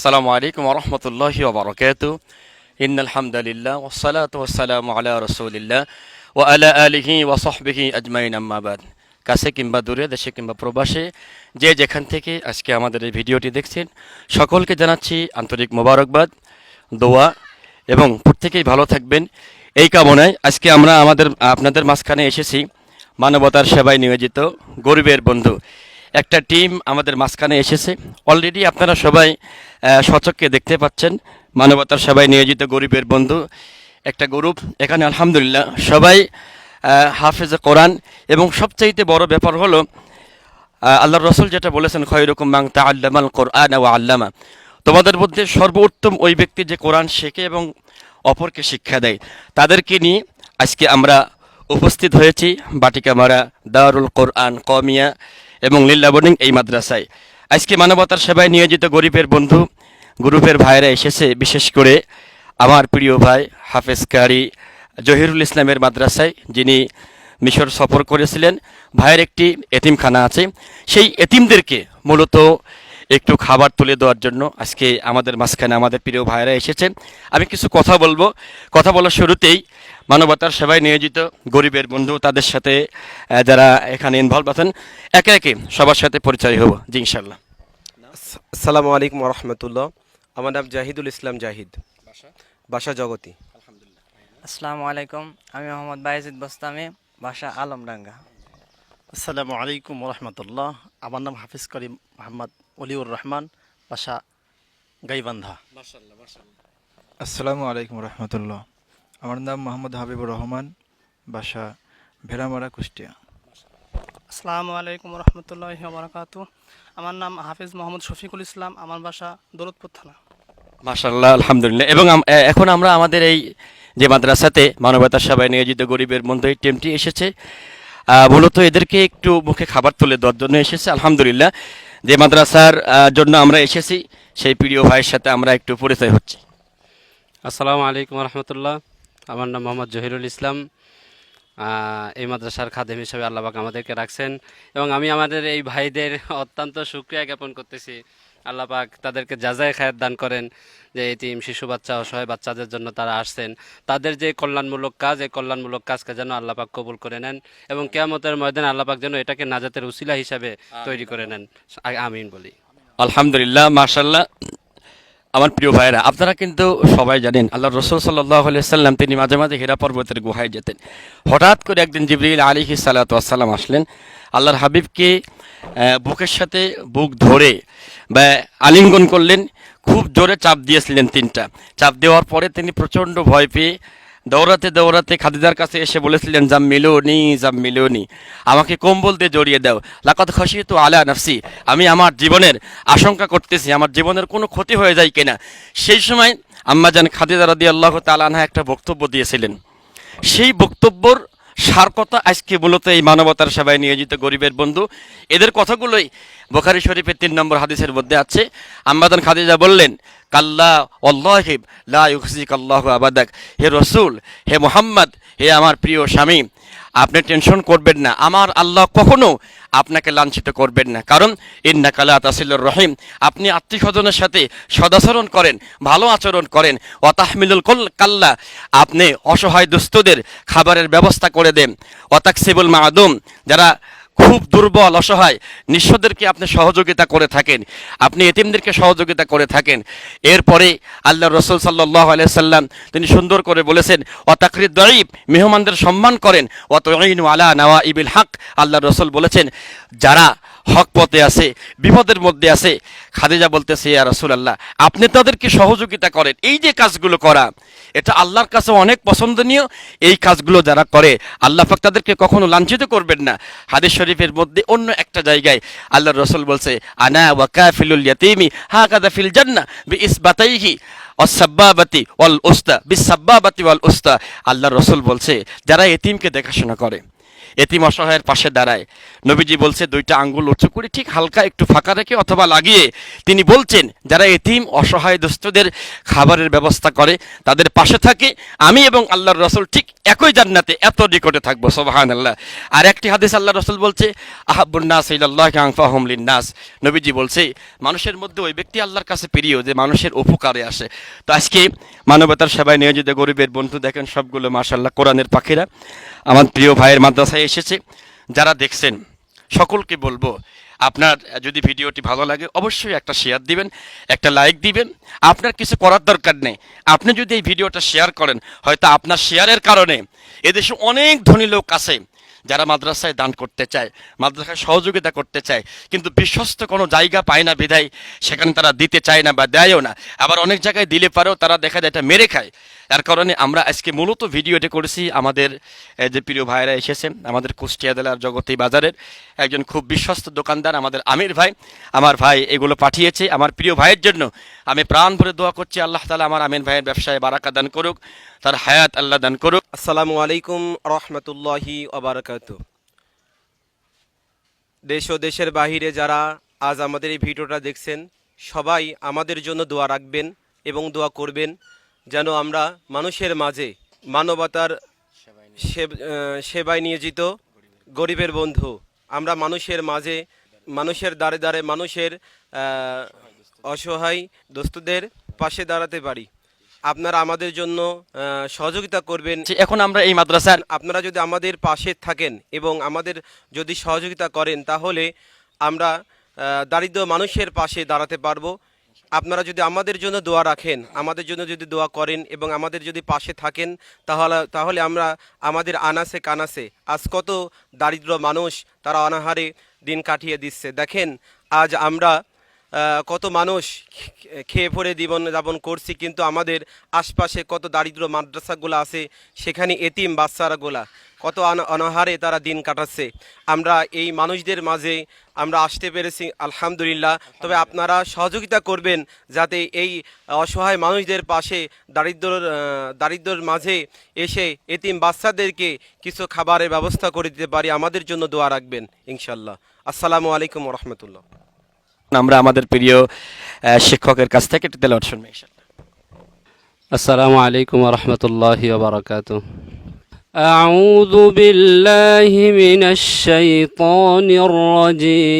আসসালামু আলাইকুম ওরহমতুল্লাহি ওবরাকাতুহু ইন্নাল হামদালিল্লাহ ওয়াসসালাতু ওয়াসসালামু আলা রাসূলিল্লাহ ওয়া আলা আলিহি ওয়া সাহবিহি আজমাইন আম্মা বাদ। কাছে কিংবা দূরে, দেশে কিংবা প্রবাসে, যে যেখান থেকে আজকে আমাদের এই ভিডিওটি দেখছেন, সকলকে জানাচ্ছি আন্তরিক মোবারকবাদ, দোয়া এবং প্রত্যেকেই ভালো থাকবেন এই কামনায় আজকে আমরা আপনাদের মাঝখানে এসেছি। মানবতার সেবায় নিয়োজিত গরিবের বন্ধু একটা টিম আমাদের মাঝখানে এসেছে। অলরেডি আপনারা সবাই সচক্ষে দেখতে পাচ্ছেন মানবতার সেবায় নিয়োজিত গরিবের বন্ধু একটা গ্রুপ। এখানে আলহামদুলিল্লাহ সবাই হাফেজে কোরআন, এবং সবচাইতে বড় ব্যাপার হলো আল্লাহর রসুল যেটা বলেছেন, খয়রুকুম মান তাআল্লামাল কোরআন ওয়া আল্লামা, তোমাদের মধ্যে সর্বোত্তম ওই ব্যক্তি যে কোরআন শেখে এবং অপরকে শিক্ষা দেয়। তাদেরকে নিয়ে আজকে আমরা উপস্থিত হয়েছি বাটিকামারা দারুল কোরআন কওমিয়া এবং লিল্লা বোর্ডিং এই মাদ্রাসায়। আজকে মানবতার সেবায় নিয়োজিত গরিবের বন্ধু গ্রুপের ভাইরা এসেছে, বিশেষ করে আমার প্রিয় ভাই হাফেজ কারি জহিরুল ইসলামের মাদ্রাসায়, যিনি মিশর সফর করেছিলেন। ভাইয়ের একটি এতিমখানা আছে, সেই এতিমদেরকে মূলত একটু খাবার তুলে দেওয়ার জন্য আজকে আমাদের মাঝখানে আমাদের প্রিয় ভাইরা এসেছেন। আমি কিছু কথা বলবো। কথা বলার শুরুতেই মানবতার সেবায় নিয়োজিত গরিবের বন্ধু, তাদের সাথে যারা এখানে ইনভলভ আছেন, একে একে সবার সাথে পরিচয় হব জি ইনশাল্লাহ। আসসালামু আলাইকুম রহমতুল্লাহ। আমার নাম জাহিদুল ইসলাম জাহিদ, বাসা জগতি। আসসালামু আলাইকুম, আমি মোহাম্মদ বাইজিদ বস্তামি, বাসা আলমডাঙ্গা। আসসালামু আলাইকুম রহমতুল্লাহ। আমার নাম হাফিজ করিম মোহাম্মদ অলিউর রহমান, বাসা গাইবান্ধা। আসসালামু আলাইকুম রহমতুল্লাহ। আমার নাম মোহাম্মদ হাবিবুর রহমান, বাসা ভেড়ামারা, কুষ্টিয়া। আসসালামু আলাইকুম রহমতুল্লাহি ওয়া বারাকাতুহু। আমার নাম হাফিজ মোহাম্মদ শফিকুল ইসলাম, আমার বাসা দৌলতপুর থানা। মাশাআল্লাহ, আলহামদুলিল্লাহ। এবং এখন আমরা আমাদের এই যে মাদ্রাসাতে মানবতার সেবায় নিয়োজিত গরিবের বন্ধু এই টিমটি এসেছে, মূলত এদেরকে একটু মুখে খাবার তুলে দেওয়ার জন্য এসেছে। আলহামদুলিল্লাহ, যে মাদ্রাসার জন্য আমরা এসেছি সেই প্রিয় ভাইয়ের সাথে আমরা একটু পরিচয় হচ্ছি। আসসালামু আলাইকুম রহমতুল্লাহ। আমার নাম মোহাম্মদ জহিরুল ইসলাম। এই মাদ্রাসার খাদেম হিসেবে আল্লাহ পাক আমাদেরকে রাখছেন, এবং আমি আমাদের এই ভাইদের অত্যন্ত শুকরিয়া জ্ঞাপন করতেছি। আল্লাহ পাক তাদেরকে যাজায় খায়ের দান করেন, যে এতিম শিশু বাচ্চা অসহায় বাচ্চাদের জন্য তারা আসছেন। তাদের যে কল্যাণমূলক কাজ, এই কল্যাণমূলক কাজকে যেন আল্লাহ পাক কবুল করে নেন, এবং কিয়ামতের ময়দানে আল্লাহ পাক যেন এটাকে নাজাতের উসিলা হিসাবে তৈরি করে নেন। আমিন বলি। আলহামদুলিল্লাহ, মাশাআল্লাহ। আমার প্রিয় ভাইরা, আপনারা কিন্তু সবাই জানেন আল্লাহ রসুল সাল্লাল্লাহু আলাইহি সাল্লাম তিনি মাঝে মাঝে হীরা পর্বতের গুহায় যেতেন। হঠাৎ করে একদিন জিবরিল আলাইহিস সালাতু ওয়াস সালাম আসলেন, আল্লাহর হাবিবকে বুকের সাথে বুক ধরে বা আলিঙ্গন করলেন, খুব জোরে চাপ দিয়েছিলেন। 3টা চাপ দেওয়ার পরে তিনি প্রচণ্ড ভয় পেয়ে দৌড়াতে দৌড়াতে খাদিজার কাছে এসে বলেছিলেন, জাম্মিলুনি, আমাকে কম্বল দিয়ে জড়িয়ে দাও। লাকাদ খাশিতু আলা নাফসি, আমি আমার জীবনের আশঙ্কা করতেছি, আমার জীবনের কোনো ক্ষতি হয়ে যায় কিনা। সেই সময় আম্মাজান খাদিজা রাদিয়াল্লাহু তাআলা আনহা একটা বক্তব্য দিয়েছিলেন। সেই বক্তব্যর সার কথা আজকে মূলত এই মানবতার সেবায় নিয়োজিত গরিবের বন্ধু, এদের কথাগুলোই বুখারী শরীফের 3 নম্বর হাদিসের মধ্যে আছে। আম্মাজান খাদিজা বললেন, কাল্লা ওয়াল্লাহি লা ইউখজিকাল্লাহু আবাদাক, হে রসুল, হে মুহাম্মদ, হে আমার প্রিয় স্বামী, আপনি টেনশন করবেন না, আমার আল্লাহ কখনো আপনাকে লাঞ্ছিত করবেন না। কারণ ইন্নাকা লা তাসিলুর রহিম, আপনি আত্মীয়স্বজনের সাথে সদাচরণ করেন, ভালো আচরণ করেন। ওয়া তাহমিলুল কাল্লা, আপনি অসহায় দুস্থদের খাবারের ব্যবস্থা করে দেন। ওয়া তাকসিবুল মাদুম, যারা খুব দুর্বল অসহায় নিঃস্বদেরকে আপনি সহযোগিতা করে থাকেন, আপনি এতিমদেরকে সহযোগিতা করে থাকেন। এরপরে আল্লাহ রসুল সাল্লাল্লাহু আলাইহি সাল্লাম তিনি সুন্দর করে বলেছেন, ওয়া তাকরিদ দাঈফ, মেহমানদের সম্মান করেন। ওয়া তুঈনু আলা নাওয়াইবিল হক, আল্লাহ রসুল বলেছেন যারা হক পথে আছে, বিপদের মধ্যে আছে, খাদিজা বলতেছে, ইয়া রাসূলুল্লাহ, আপনি তাদেরকে সহযোগিতা করেন। এই যে কাজগুলো করা, এটা আল্লাহর কাছে অনেক পছন্দনীয়। এই কাজগুলো যারা করে আল্লাহ পাক তাদেরকে কখনো লাঞ্ছিত করবেন না। হাদিস শরীফের মধ্যে অন্য একটা জায়গায় আল্লাহর রাসূল বলছে, আনা ওয়া কাফিলুল ইয়াতীমি হাকাযা ফিল জান্নাহ বিইসবাতাইহি ওয়াস-সাব্বাবাতি ওয়াল উস্তা বিস-সাব্বাবাতি ওয়াল উস্তা। আল্লাহর রাসূল বলছে যারা এতিমকে দেখাশোনা করে, এতিম অসহায়ের পাশে দাঁড়ায়। নবীজি বলছে দুইটা আঙ্গুল উঁচু করে ঠিক হালকা একটু ফাঁকা রেখে অথবা লাগিয়ে তিনি বলছেন যারা এতিম অসহায় দুস্থদের খাবারের ব্যবস্থা করে তাদের পাশে থাকে, আমি এবং আল্লাহর রসুল ঠিক একই জান্নাতে এত নিকটে থাকবো। সুবহানাল্লাহ। আর একটি হাদিস আল্লাহ রসুল বলছে আহাব্বুন নাস ইলাল্লাহি আনফাহুম লিন্নাস। নবীজি বলছে মানুষের মধ্যে ওই ব্যক্তি আল্লাহর কাছে প্রিয় যে মানুষের উপকারে আসে। তো আজকে মানবতার সেবায় নিয়োজিত গরিবের বন্ধু দেখেন সবগুলো মাশাআল্লাহ কোরআনের পাখিরা আমার প্রিয় ভাইয়ের মাদ্রাসায় এসেছে। যারা দেখছেন সকলকে বলবো আপনার যদি ভিডিওটি ভালো লাগে অবশ্যই একটা শেয়ার দিবেন, একটা লাইক দিবেন। আপনার কিছু করার দরকার নেই, আপনি যদি এই ভিডিওটা শেয়ার করেন হয়তো আপনার শেয়ারের কারণে এদেশে অনেক ধনী লোক আছে যারা মাদ্রাসায় দান করতে চায়, মাদ্রাসায় সহযোগিতা করতে চায়, কিন্তু বিশ্বস্ত কোনো জায়গা পায় না বিধায় সেখানে তারা দিতে চায় না বা দেয়ও না। আবার অনেক জায়গায় দিলে পারেও তারা দেখা যায় এটা মেরে খায়। তার কারণে আমরা আজকে মূলত ভিডিওটি করেছি আমাদের যে প্রিয় ভাইরা এসেছেন আমাদের কুষ্টিয়া জেলার জগতী বাজারের একজন খুব বিশ্বস্ত দোকানদার আমাদের আমির ভাই, আমার ভাই এগুলো পাঠিয়েছে আমার প্রিয় ভাইয়ের জন্য। আমি প্রাণ ভরে দোয়া করছি আল্লাহ তাআলা আমার আমির ভাইয়ের ব্যবসায় বারাকা দান করুক, তার হায়াত আল্লাহ দান করুক। আসসালামু আলাইকুম রহমতুল্লাহি ওবারাকাতু। দেশ ও দেশের বাহিরে যারা আজ আমাদের এই ভিডিওটা দেখছেন সবাই আমাদের জন্য দোয়া রাখবেন এবং দোয়া করবেন যেন আমরা মানুষের মাঝে মানবতার সেবায় নিয়োজিত গরিবের বন্ধু, আমরা মানুষের মাঝে মানুষের দ্বারে দ্বারে মানুষের অসহায় দোস্তদের পাশে দাঁড়াতে পারি। আপনারা আমাদের জন্য সহযোগিতা করবেন। এখন আমরা এই মাদ্রাসার আপনারা যদি আমাদের পাশে থাকেন এবং আমাদের যদি সহযোগিতা করেন তাহলে আমরা দারিদ্র মানুষের পাশে দাঁড়াতে পারবো। আপনারা যদি আমাদের জন্য দোয়া রাখেন, আমাদের জন্য যদি দোয়া করেন এবং আমাদের যদি পাশে থাকেন তাহলে আমরা আমাদের আনাসে কানাসে আজ কত দারিদ্র মানুষ তারা অনাহারে দিন কাটিয়ে দিচ্ছে। দেখেন আজ আমরা কত মানুষ খেয়ে পরে জীবন যাপন করছি, কিন্তু আমাদের আশপাশে কত দারিদ্র মাদ্রাসাগুলো আছে সেখানে এতিম বাচ্চারাগুলা কত অনাহারে তারা দিন কাটাচ্ছে। আমরা এই মানুষদের মাঝে আমরা আসতে পেরেছি আলহামদুলিল্লাহ। তবে আপনারা সহযোগিতা করবেন যাতে এই অসহায় মানুষদের পাশে দারিদ্রর মাঝে এসে এতিম বাচ্চাদেরকে কিছু খাবারের ব্যবস্থা করে দিতে পারি। আমাদের জন্য দোয়া রাখবেন ইনশাল্লাহ। আসসালামু আলাইকুম রহমতুল্লাহ। আমরা আমাদের প্রিয় শিক্ষকের কাছ থেকে একটু তেলাওয়াত শুনবো ইনশাআল্লাহ। আসসালামু আলাইকুম ওয়া রাহমাতুল্লাহি ওয়া বারাকাতুহু। আউযু বিল্লাহি মিনাশ শাইতানির রাজীম।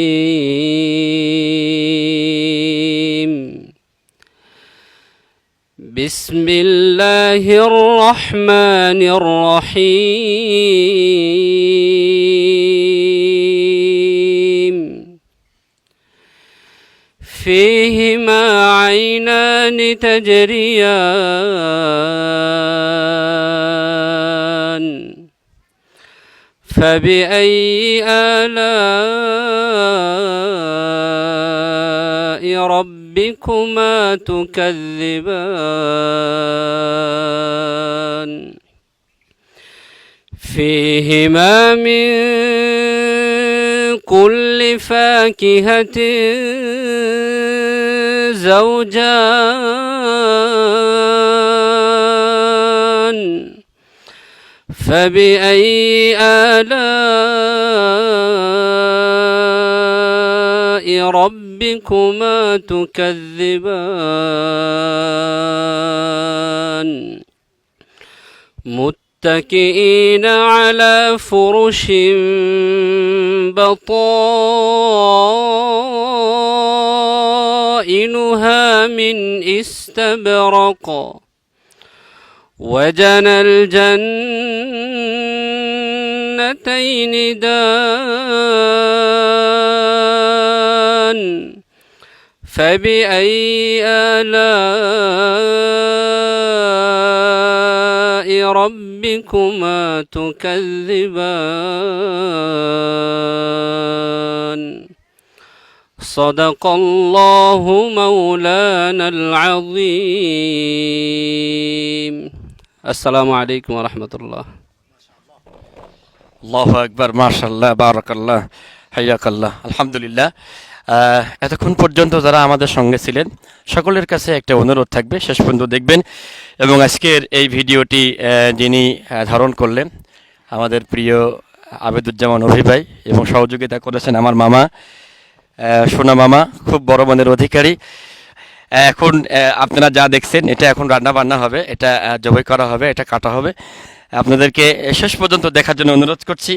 বিসমিল্লাহির রহমানির রহিম। فيهما عينان تجريان فبأي آلاء ربكما تكذبان فيهما من كل فاكهة زوجان فبأي آلاء ربكما تكذبان متكئين على فرش بطائنها من استبرق وجنى الجنتين دان فبأي آلاء ربكما تكذبان صدق الله مولانا العظيم السلام عليكم ورحمة الله আল্লাহু আকবার, মাশাআল্লাহ, বারাকাল্লাহ, হাইয়াকাল্লাহ, আলহামদুলিল্লাহ। এতক্ষণ পর্যন্ত যারা আমাদের সঙ্গে ছিলেন সকলের কাছে একটা অনুরোধ থাকবে শেষ পর্যন্ত দেখবেন এবং আজকের এই ভিডিওটি যিনি ধারণ করলেন আমাদের প্রিয় আবেদুজ্জামান অভি ভাই এবং সহযোগিতা করেছেন আমার মামা সোনা মামা, খুব বড় মনের অধিকারী। এখন আপনারা যা দেখছেন এটা এখন রান্না বান্না হবে, এটা জবাই করা হবে, এটা কাটা হবে। আপনাদেরকে শেষ পর্যন্ত দেখার জন্য অনুরোধ করছি।